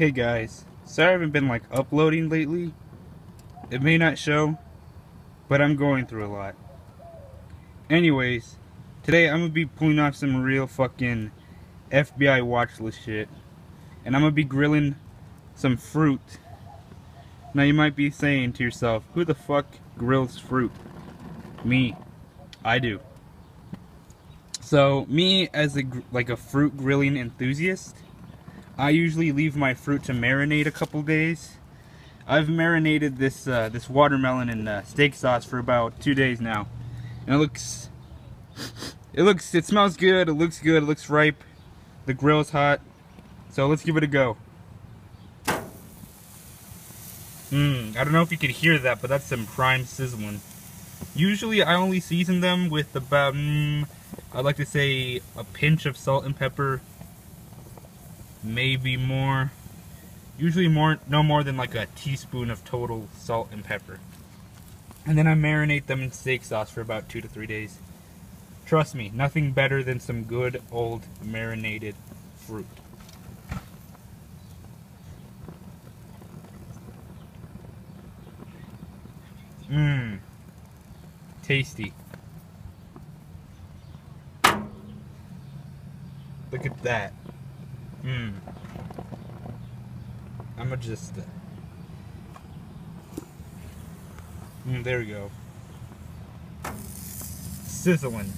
Hey guys, sorry I haven't been like uploading lately. It may not show, but I'm going through a lot. Anyways, today I'm gonna be pulling off some real fucking FBI watch list shit. And I'm gonna be grilling some fruit. Now you might be saying to yourself, who the fuck grills fruit? Me. I do. So me as a fruit grilling enthusiast, I usually leave my fruit to marinate a couple days. I've marinated this this watermelon in steak sauce for about 2 days now, and it smells good. It looks good. It looks ripe. The grill's hot, so let's give it a go. I don't know if you could hear that, but that's some prime sizzling. Usually I only season them with about, I'd like to say a pinch of salt and pepper. Maybe more. Usually no more than like a teaspoon of total salt and pepper. And then I marinate them in steak sauce for about 2 to 3 days. Trust me, nothing better than some good old marinated fruit. Tasty. Look at that. I'ma just there we go. Sizzling.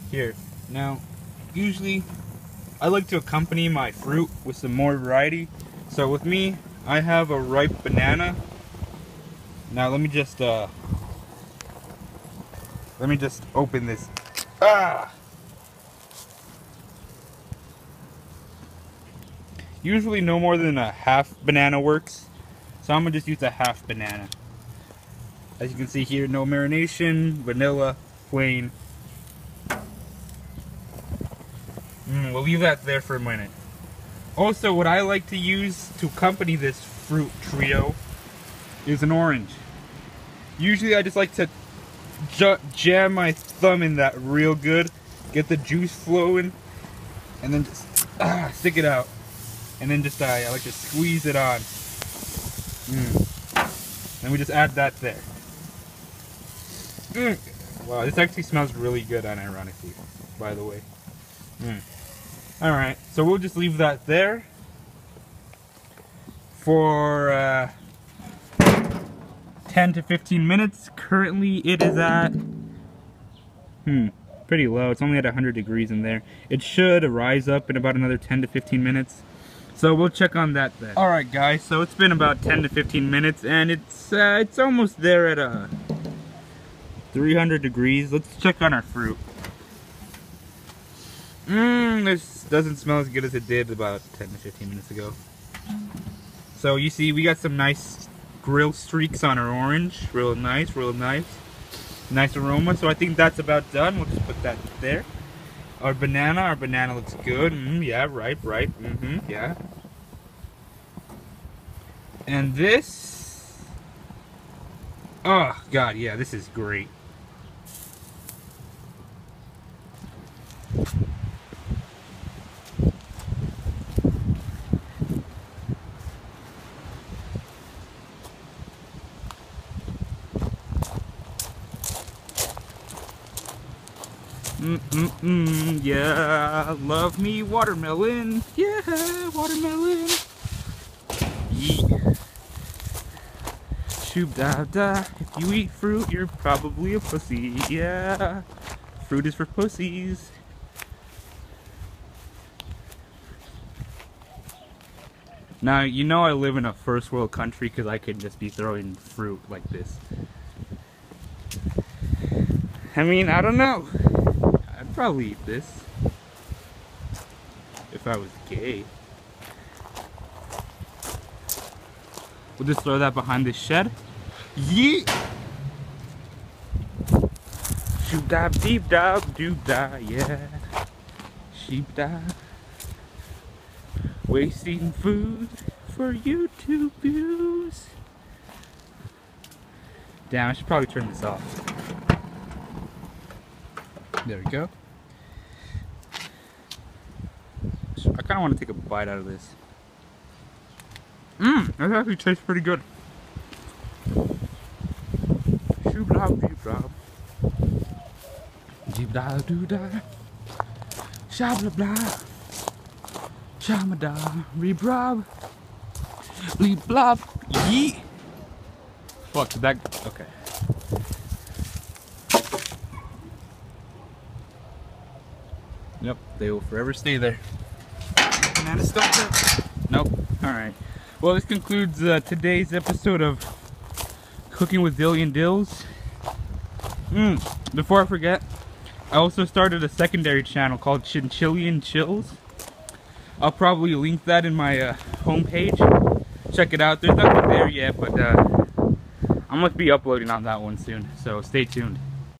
Here. Now, usually I like to accompany my fruit with some more variety. So with me, I have a ripe banana. Now let me just open this. Usually no more than a half banana works, so I'm gonna just use a half banana. As you can see here, no marination, vanilla, plain. We'll leave that there for a minute. Also, what I like to use to accompany this fruit trio is an orange. Usually I just like to jam my thumb in that real good, get the juice flowing, and then just stick it out. And then just I like to squeeze it on. And we just add that there. Wow, this actually smells really good, unironically, by the way. Alright, so we'll just leave that there for 10 to 15 minutes. Currently it is at pretty low. It's only at 100 degrees in there. It should rise up in about another 10 to 15 minutes. So we'll check on that then. Alright guys, so it's been about 10 to 15 minutes and it's almost there at 300 degrees. Let's check on our fruit. This doesn't smell as good as it did about 10 to 15 minutes ago. So you see, we got some nice grill streaks on our orange. Real nice, real nice. Nice aroma. So I think that's about done. We'll just put that there. Our banana looks good. Yeah, ripe. Yeah. And this, oh god, yeah, this is great. Yeah, love me watermelon. Yeah, watermelon. Yeah. Shoob da da. If you eat fruit, you're probably a pussy. Yeah, fruit is for pussies. Now, you know I live in a first world country because I could just be throwing fruit like this. I mean, I don't know. I'd probably eat this if I was gay. We'll just throw that behind this shed. Yeet! Shoop dab deep dab doob da, yeah. Sheep da. Wasting food for you to abuse. Damn, I should probably turn this off. There we go. I kind of want to take a bite out of this. That actually tastes pretty good. Shoo-blob, dee-blob. Dee-da-doo-da. Sha-blah-blah. Sha-ma-da. Re-blob. Lee-blob. Yeet. Fuck, did that... Okay. Yep, they will forever stay there. Banana stalker. Nope. Alright. Well, this concludes today's episode of Cooking with Dillion Dills. Before I forget, I also started a secondary channel called Chinchillian Chills. I'll probably link that in my homepage. Check it out. There's nothing there yet, but I'm going to be uploading on that one soon, so stay tuned.